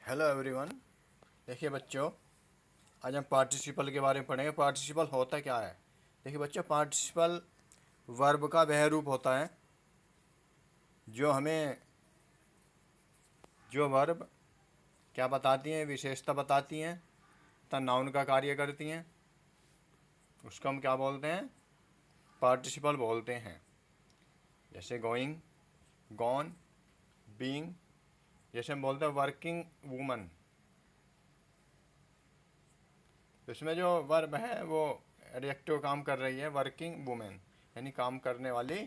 Hello everyone. देखिए बच्चों, आज हम पार्टिसिपल के बारे में पढ़ेंगे। पार्टिसिपल होता क्या है? देखिए बच्चों, पार्टिसिपल वर्ब का वह रूप होता है जो हमें जो वर्ब क्या बताती हैं, विशेषता बताती हैं तथा नाउन का कार्य करती हैं, उसको हम क्या बोलते हैं? पार्टिसिपल बोलते हैं। जैसे गोइंग, गॉन, बीइंग। जैसे हम बोलते हैं वर्किंग वूमन, तो इसमें जो वर्ब है वो एडजेक्टिव काम कर रही है, वर्किंग वुमेन यानी काम करने वाली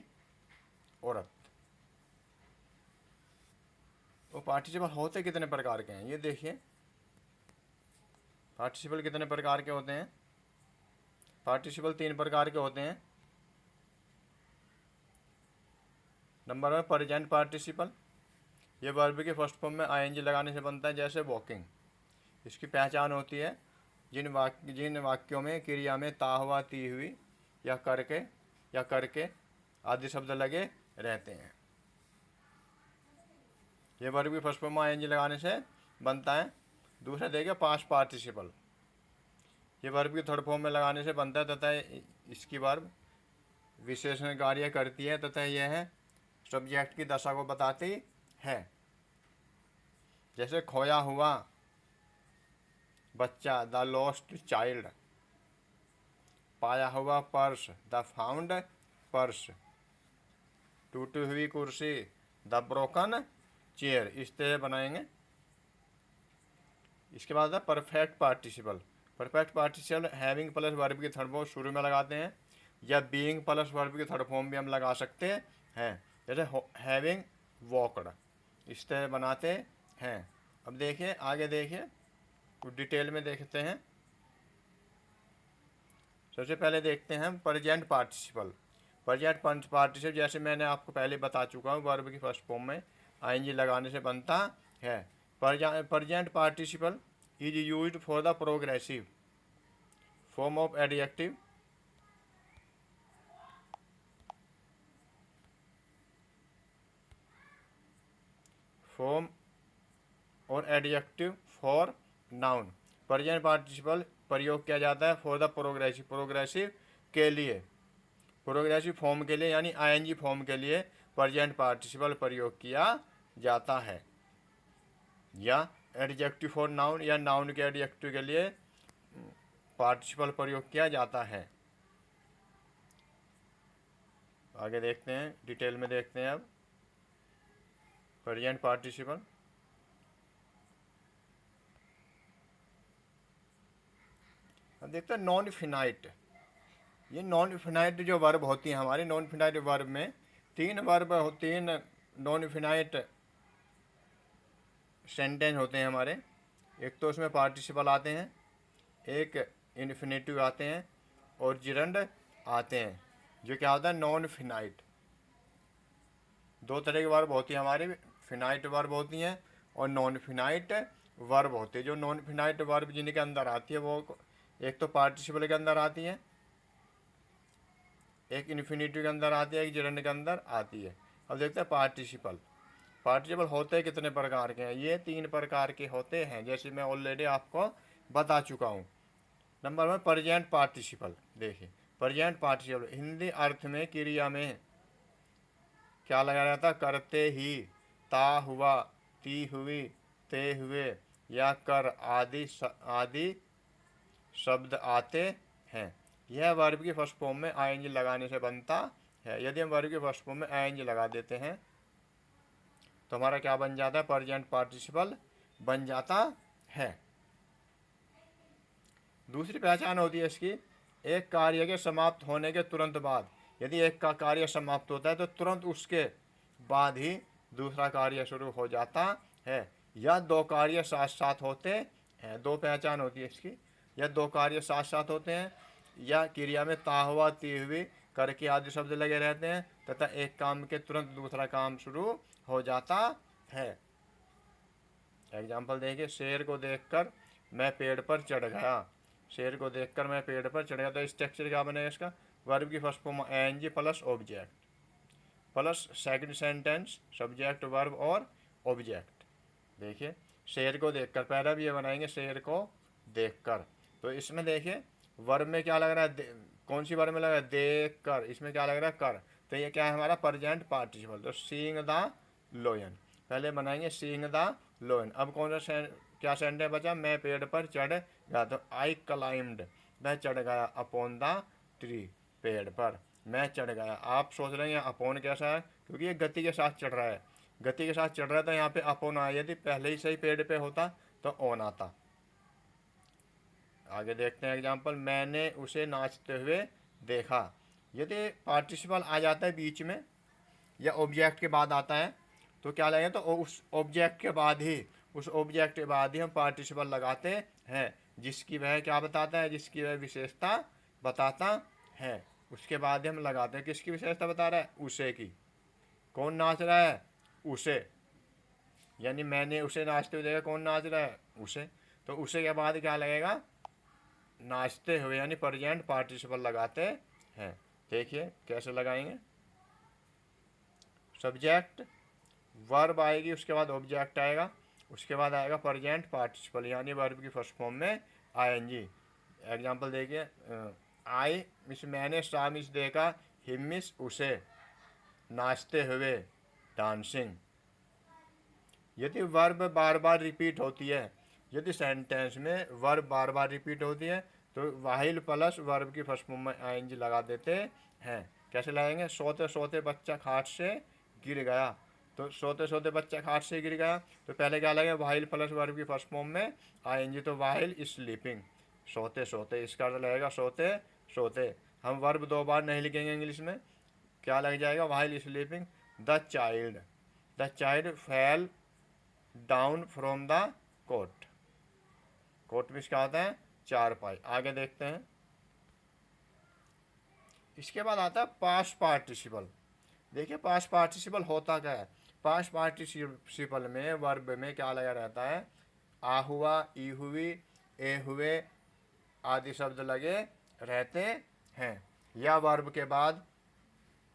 औरत। तो पार्टिसिपल होते कितने प्रकार के हैं ये देखिए। पार्टिसिपल कितने प्रकार के होते हैं? पार्टिसिपल 3 प्रकार के होते हैं। Number 1 present participle. ये वर्ब के फर्स्ट फॉर्म में आईएनजी लगाने से बनता है, जैसे वॉकिंग। इसकी पहचान होती है जिन वाक्यों में क्रिया में ता हुआ, ती हुई या करके आदि शब्द लगे रहते हैं। ये वर्ब की फर्स्ट फॉर्म में आईएनजी लगाने से बनता है। दूसरा देखिए पास्ट पार्टिसिपल। ये वर्ब की थर्ड फॉर्म में लगाने से बनता है तथा इसकी वर्ब विशेषण कार्य करती है तथा यह सब्जेक्ट की दशा को बताती है। जैसे खोया हुआ बच्चा, द लॉस्ट चाइल्ड। पाया हुआ पर्स, द फाउंड पर्स। टूटी हुई कुर्सी, द ब्रोकन चेयर। इस तरह बनाएंगे। इसके बाद है perfect participle. Perfect participle having plus verb की थर्ड फॉर्म शुरू में लगाते हैं, या बीइंग प्लस वर्ब की थर्ड फॉर्म भी हम लगा सकते हैं। जैसे हैविंग वॉकड, इस तरह बनाते हैं। अब देखिए आगे, देखिए कुछ डिटेल में देखते हैं। सबसे पहले देखते हैं प्रेजेंट पार्टिसिपल। प्रेजेंट पार्टिसिपल जैसे मैंने आपको पहले बता चुका हूँ, वर्ब की फर्स्ट फॉर्म में आईएनजी लगाने से बनता है। Present participle is used for the progressive form of adjective form or adjective for noun. Present participle प्रयोग किया जाता है फॉर द प्रोग्रेसिव के लिए, प्रोग्रेसिव फॉर्म के लिए यानी आईएनजी फॉर्म के लिए प्रेजेंट पार्टिसिपल प्रयोग किया जाता है। या एडजेक्टिव फॉर नाउन या नाउन के एडजेक्टिव के लिए पार्टिसिपल प्रयोग किया जाता है। आगे देखते हैं, डिटेल में देखते हैं अब प्रेजेंट पार्टिसिपल। अब देखते हैं नॉन फिनाइट। ये नॉन फिनाइट जो वर्ब होती है हमारी, नॉन फिनाइट वर्ब में 3 नॉन फिनाइट सेंटेंस होते हैं हमारे। एक तो उसमें पार्टिसिपल आते हैं, एक इन्फिनेटिव आते हैं और जिरंड आते हैं। जो क्या होता है नॉन फिनाइट। 2 तरह की वर्ब होती है हमारी, फिनाइट वर्ब होती हैं और नॉन फिनाइट वर्ब होती है। जो नॉन फिनाइट वर्ब जिनके अंदर आती है वो एक तो पार्टिसिपल के अंदर आती है, एक इन्फिनेटिव के अंदर आती है, एक जिरंड के अंदर आती है। अब देखते हैं पार्टिसिपल। पार्टिसिपल होते कितने प्रकार के हैं? ये 3 प्रकार के होते हैं, जैसे मैं ऑलरेडी आपको बता चुका हूँ। Number 1 present participle. देखिए प्रेजेंट पार्टिसिपल हिंदी अर्थ में क्रिया में क्या लगा रहता? करते ही, ता हुआ, ती हुई, ते हुए या कर आदि शब्द आते हैं। यह वर्ब की फर्स्ट फॉर्म में आईएनजी लगाने से बनता है। यदि हम वर्ब की फर्स्ट फॉर्म में आईएनजी लगा देते हैं तो हमारा क्या बन जाता है? प्रेजेंट पार्टिसिपल बन जाता है। दूसरी पहचान होती है इसकी, एक कार्य के समाप्त होने के तुरंत बाद। यदि एक का कार्य समाप्त होता है तो तुरंत उसके बाद ही दूसरा कार्य शुरू हो जाता है। या 2 कार्य साथ साथ होते हैं। 2 पहचान होती है इसकी, या 2 कार्य साथ साथ होते हैं, या क्रिया में ता हुआ, ती हुई, करके आदि शब्द लगे रहते हैं तथा एक काम के तुरंत दूसरा काम शुरू हो जाता है। एग्जाम्पल देखिए, शेर को देखकर मैं पेड़ पर चढ़ गया। शेर को देखकर मैं पेड़ पर चढ़ गया। तो स्ट्रक्चर क्या बनेगा इसका? वर्ब की first form ing plus object plus second sentence subject verb और ऑब्जेक्ट। देखिए शेर को देखकर, पहला भी ये बनाएंगे शेर को देखकर। तो इसमें देखिए वर्ब में क्या लग रहा है, कौन सी वर्ब में लग रहा है, देख कर। इसमें क्या लग रहा है, कर। तो ये क्या है हमारा प्रेजेंट पार्टिसिपल। तो सीइंग द लोयन, पहले बनाएंगे सीइंग द लोयन। अब कौन सा क्या सेंटेंस बचा, मैं पेड़ पर चढ़ गया। तो आई क्लाइम्ड, मैं चढ़ गया अपॉन द ट्री, पेड़ पर मैं चढ़ गया। आप सोच रहे हैं अपॉन कैसा है, क्योंकि ये गति के साथ चढ़ रहा है, गति के साथ चढ़ रहा है, तो यहाँ पे अपॉन आया। यदि पहले ही सही पेड़ पे होता तो ऑन आता। आगे देखते हैं एग्जाम्पल, मैंने उसे नाचते हुए देखा। यदि पार्टिसिपल आ जाता है बीच में या ऑब्जेक्ट के बाद आता है तो क्या लगेगा, तो उस ऑब्जेक्ट के बाद ही, उस ऑब्जेक्ट के बाद ही हम पार्टिसिपल लगाते हैं, जिसकी वह क्या बताता है, जिसकी वह विशेषता बताता है, उसके बाद ही हम लगाते हैं। किसकी विशेषता बता रहा है, उसे की। कौन नाच रहा है, उसे, यानी मैंने उसे नाचते हुए देखा, कौन नाच रहा है, उसे। तो उसे के बाद क्या लगेगा, नाचते हुए, यानी प्रेजेंट पार्टिसिपल लगाते हैं। देखिए कैसे लगाएंगे, सब्जेक्ट, वर्ब आएगी, उसके बाद ऑब्जेक्ट आएगा, उसके बाद आएगा प्रेजेंट पार्टिसिपल, यानी वर्ब की फर्स्ट फॉर्म में आईएनजी। एग्जांपल देखिए, आई मिस, मैंने सा मिस देखा, हिम मिस उसे नाचते हुए, डांसिंग। यदि वर्ब बार बार रिपीट होती है, यदि सेंटेंस में वर्ब बार बार रिपीट होती है तो वाहिल प्लस वर्ब की फर्स्ट फॉर्म में आईएनजी लगा देते हैं। कैसे लगाएंगे, सोते सोते बच्चा खाट से गिर गया। तो सोते सोते बच्चा खाट से गिर गया, तो पहले क्या लगेगा, वाहिल प्लस वर्ब की फर्स्ट फॉर्म में आईएनजी। तो वाहिल स्लीपिंग, सोते सोते, इसका अर्थ लगेगा सोते सोते। हम वर्ब दो बार नहीं लिखेंगे इंग्लिश में, क्या लग जाएगा, while sleeping the child fell down from the cot. Cot में क्या होता है, चारपाई। आगे देखते हैं, इसके बाद आता है पास्ट पार्टिसिपल। देखिए पास्ट पार्टिसिपल होता क्या है, पास्ट पार्टिसिपल में वर्ब में क्या लगा रहता है, आ हुआ, ई हुई, ए हुए आदि शब्द लगे रहते हैं, या वर्ब के बाद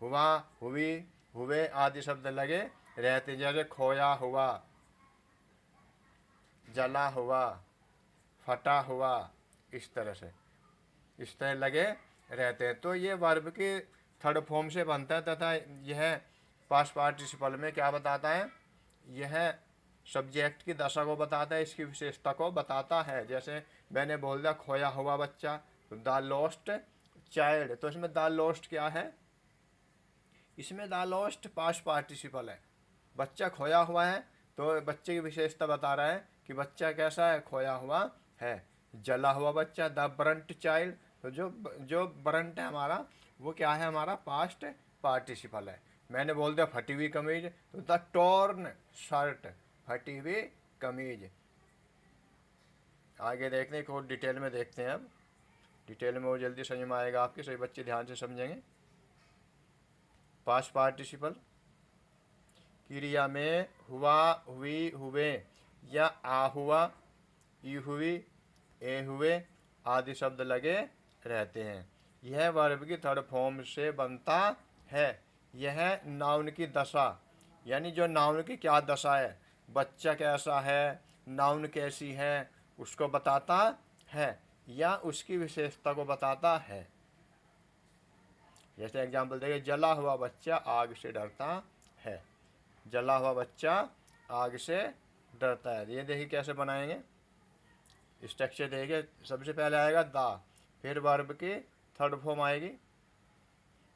हुआ, हुई, हुए आदि शब्द लगे रहते हैं। जैसे खोया हुआ, जला हुआ, फटा हुआ, इस तरह लगे रहते हैं। तो ये वर्ब के थर्ड फॉर्म से बनता है, तथा यह पास्ट पार्टिसिपल में क्या बताता है, यह सब्जेक्ट की दशा को बताता है, इसकी विशेषता को बताता है। जैसे मैंने बोल दिया खोया हुआ बच्चा, तो द लॉस्ट चाइल्ड। तो इसमें द लॉस्ट क्या है, इसमें द लॉस्ट पास्ट पार्टिसिपल है, बच्चा खोया हुआ है, तो बच्चे की विशेषता बता रहा है कि बच्चा कैसा है, खोया हुआ है। जला हुआ बच्चा, द ब्रंट चाइल्ड। तो जो ब्रंट है हमारा, वो क्या है, हमारा पास्ट पार्टिसिपल है। मैंने बोल दिया फटी हुई कमीज, तो द टॉर्न शर्ट, फटी हुई कमीज। आगे देखते हैं, और डिटेल में देखते हैं। अब डिटेल में वो जल्दी समझ में आएगा आपके, सभी बच्चे ध्यान से समझेंगे। पास्ट पार्टिसिपल क्रिया में हुआ, हुई, हुए या आ हुआ, ई हुई, ए हुए आदि शब्द लगे रहते हैं। यह वर्ब की थर्ड फॉर्म से बनता है। यह नाउन की दशा, यानी जो नाउन की क्या दशा है, बच्चा कैसा है, नाउन कैसी है, उसको बताता है या उसकी विशेषता को बताता है। जैसे एग्जाम्पल देखिए, जला हुआ बच्चा आग से डरता है, जला हुआ बच्चा आग से डरता है। ये देखिए कैसे बनाएंगे, स्ट्रक्चर देखिए, सबसे पहले आएगा दा, फिर वर्ब की थर्ड फॉर्म आएगी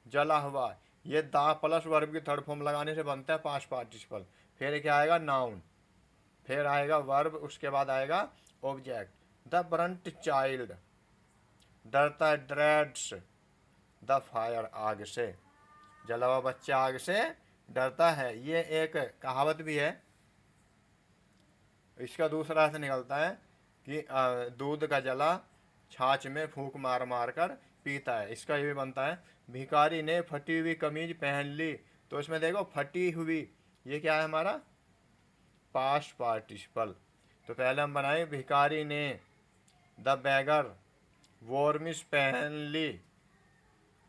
जला हुआ, ये दा प्लस वर्ब की थर्ड फॉर्म लगाने से बनता है पास्ट पार्टिसिपल। फिर क्या आएगा, नाउन, फिर आएगा वर्ब, उसके बाद आएगा ऑब्जेक्ट। द ब्रंट चाइल्ड, डरता है, ड्रेड्स द फायर, आग से, जला हुआ बच्चा आग से डरता है। ये एक कहावत भी है। इसका दूसरा अर्थ निकलता है कि दूध का जला छाछ में फूंक मार मार कर पीता है। इसका ये भी बनता है, भिखारी ने फटी हुई कमीज पहन ली। तो इसमें देखो फटी हुई, ये क्या है हमारा, पास्ट पार्टिसिपल। तो पहले हम बनाए, भिखारी ने, द बैगर वॉर्मिस पहन ली,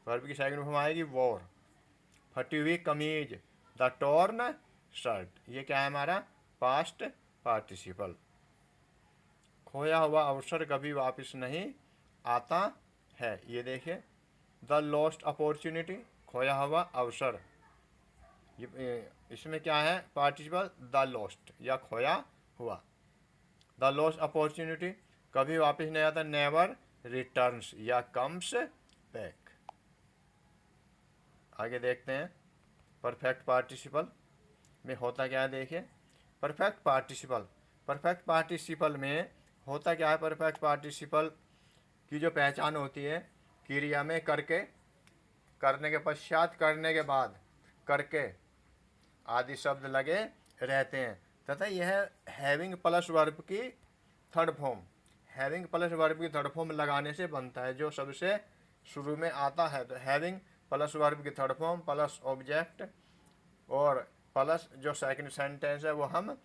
वर्ब की सेकंड फॉर्म आएगी वॉर। फटी हुई कमीज, द टॉर्न शर्ट, ये क्या है हमारा, पास्ट पार्टिसिपल। खोया हुआ अवसर कभी वापस नहीं आता है। ये देखिए, द लॉस्ट अपॉर्चुनिटी, खोया हुआ अवसर। इसमें क्या है पार्टिसिपल, द लॉस्ट या खोया हुआ। द लॉस्ट अपॉर्चुनिटी कभी वापस नहीं आता, नेवर रिटर्न्स या कम्स बैक। आगे देखते हैं परफेक्ट पार्टिसिपल में होता क्या है। देखिए परफेक्ट पार्टिसिपल, परफेक्ट पार्टिसिपल में होता क्या है। परफेक्ट पार्टिसिपल की जो पहचान होती है, क्रिया में करके, करने के पश्चात, करने के बाद, करके आदि शब्द लगे रहते हैं तथा यह हैविंग प्लस वर्ब की third form, having plus verb की थर्ड फॉर्म लगाने से बनता है, जो सबसे शुरू में आता है। तो हैविंग प्लस वर्ब की थर्ड फॉर्म प्लस ऑब्जेक्ट और प्लस जो सेकंड सेंटेंस है वो हम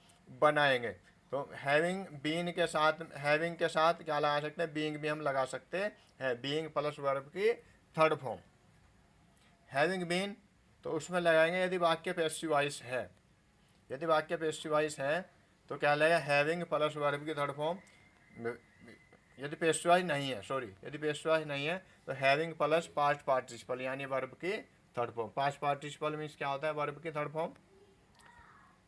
बनाएंगे। तो हैविंग बीन के साथ, हैविंग के साथ क्या लगा सकते हैं, बीइंग भी हम लगा सकते हैं। बीइंग प्लस वर्ब की थर्ड फॉर्म हैविंग बीन, तो उसमें लगाएंगे यदि वाक्य पैसिव वॉइस है। यदि वाक्य पैसिव वॉइस है तो क्या लगेगा, हैविंग प्लस वर्ब की थर्ड फॉर्म। यदि पैसिव वॉइस नहीं है, सॉरी, यदि पैसिव वॉइस नहीं है तो हैविंग प्लस पास्ट पार्टिसिपल यानी वर्ब की third form. Past participle means क्या होता है, वर्ब की थर्ड फॉर्म।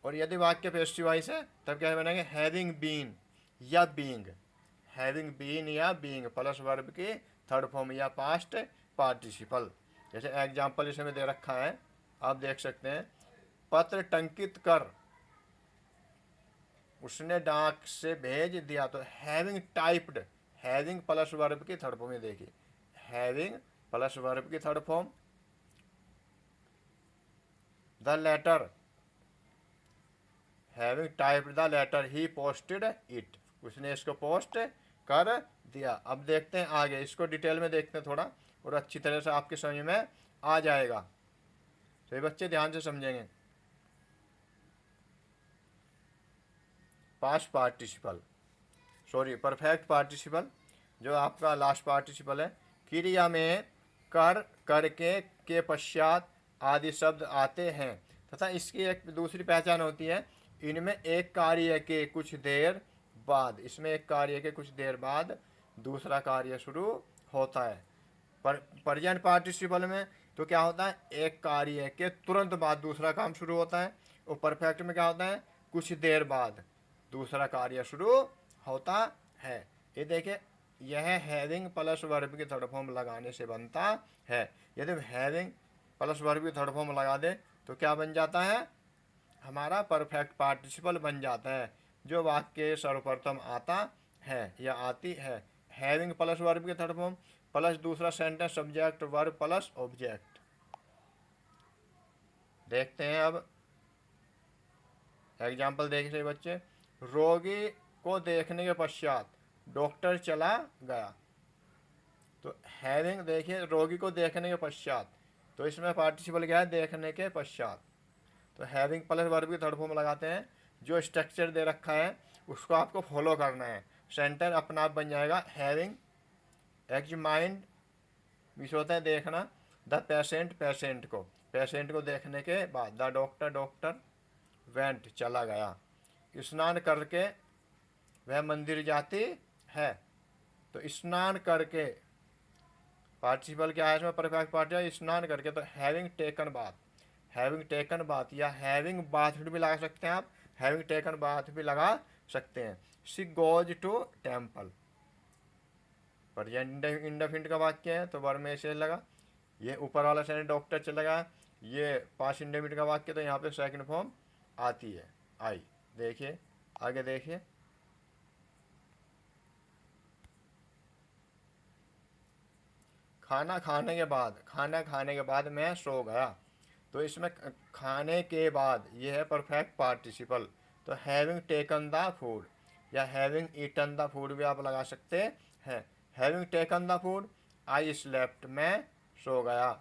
और यदि वाक्य पैसिव वॉइस है तब क्या बनेंगे, हैविंग बीन या बीइंग, हैविंग बीन या बीइंग प्लस वर्ब की थर्ड फॉर्म या पास्ट पार्टिसिपल। जैसे एग्जाम्पल इसमें दे रखा है, आप देख सकते हैं, पत्र टंकित कर उसने डाक से भेज दिया। तो having typed, having plus verb की थर्ड फॉर्म में देखिए, हैविंग प्लस वर्ब की third form. The letter, having typed the letter he posted it, उसने इसको पोस्ट कर दिया। अब देखते हैं आगे, इसको डिटेल में देखते हैं थोड़ा और अच्छी तरह से आपके समझ में आ जाएगा। तो ये बच्चे ध्यान से समझेंगे। Past participle, sorry perfect participle जो आपका लास्ट पार्टिसिपल है, क्रिया में कर, करके के पश्चात आदि शब्द आते हैं तथा इसकी एक दूसरी पहचान होती है, इनमें एक कार्य के कुछ देर बाद, इसमें एक कार्य के कुछ देर बाद दूसरा कार्य शुरू होता है। प्रेजेंट पार्टिसिपल में तो क्या होता है, एक कार्य के तुरंत बाद दूसरा काम शुरू होता है। और परफेक्ट में क्या होता है, कुछ देर बाद दूसरा कार्य शुरू होता है। ये देखिए, यह हैविंग प्लस वर्ब की थर्ड फॉर्म लगाने से बनता है। यदि हैविंग प्लस वर्ब की थर्ड फॉर्म लगा दे तो क्या बन जाता है, हमारा परफेक्ट पार्टिसिपल बन जाता है, जो वाक्य सर्वप्रथम आता है या आती है। हैविंग प्लस वर्ब की थर्ड फॉर्म प्लस दूसरा sentence subject verb plus object. देखते हैं अब एग्जाम्पल देख रहे बच्चे, रोगी को देखने के पश्चात डॉक्टर चला गया। तो हैविंग, देखिए रोगी को देखने के पश्चात, तो इसमें पार्टिसिपल क्या है, देखने के पश्चात। तो हैविंग प्लस वर्ब की थर्ड फॉर्म लगाते हैं, जो स्ट्रक्चर दे रखा है उसको आपको फॉलो करना है, सेंटेंस अपना आप बन जाएगा। हैविंग एग्जामाइंड विश होता है देखना, द पेशेंट, पेशेंट को, पेशेंट को देखने के बाद, द डॉक्टर, डॉक्टर वेंट चला गया। स्नान करके वह मंदिर जाती है। तो स्नान करके पार्टिसिपल क्या है इसमें, परफेक्ट पार्टिसिपल स्नान करके। तो having taken bath, having taken bath या हैविंग बाथ भी लगा सकते हैं आप, हैविंग टेकन बाथ भी लगा सकते हैं। She goes to temple, present indefinite का वाक्य है तो वर्ब में से लगा। ये ऊपर वाला सेंटेंस डॉक्टर चला गया, ये पास्ट इंडेफिनिट का वाक्य, तो यहाँ पे सेकंड फॉर्म आती है, आई। देखिए आगे देखिए, खाना खाने के बाद, खाना खाने के बाद मैं सो गया। तो इसमें खाने के बाद ये है परफेक्ट पार्टिसिपल। तो हैविंग टेकन द फूड या हैविंग ईटन द फूड भी आप लगा सकते हैं। Having taken the food, I slept, मैं सो गया।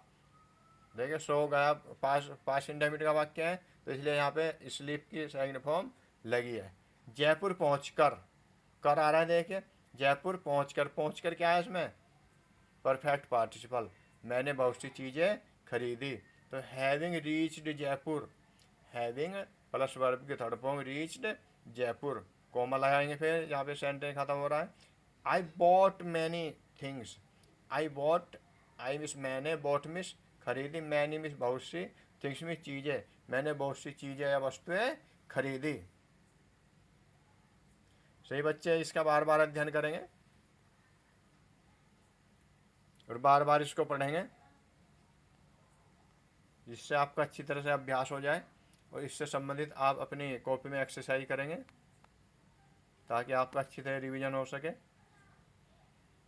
देखिए सो गया पास्ट इंडेफिनिट का वाक्य है तो इसलिए यहाँ पे स्लीप की सेकंड फॉर्म लगी है। जयपुर पहुंचकर, कर आ रहा है, देखिए जयपुर पहुंचकर, पहुंचकर क्या है इसमें, परफेक्ट पार्टिसिपल, मैंने बहुत सी चीज़ें खरीदी। तो having reached Jaipur, having plus verb की third form reached Jaipur, comma लगाएंगे, फिर यहाँ पे सेंटेंस खत्म हो रहा है। I bought many things, I मिस मैंने, बॉट मिस खरीदी, मैनी मिस बहुत सी, थिंग्स मिस चीज़ें, मैंने बहुत सी चीज़ें या वस्तुएं खरीदी। सही बच्चे, इसका बार बार अध्ययन करेंगे और बार बार इसको पढ़ेंगे, जिससे आपका अच्छी तरह से अभ्यास हो जाए और इससे संबंधित आप अपनी कॉपी में एक्सरसाइज करेंगे ताकि आपका अच्छी तरह रिवीजन हो सके।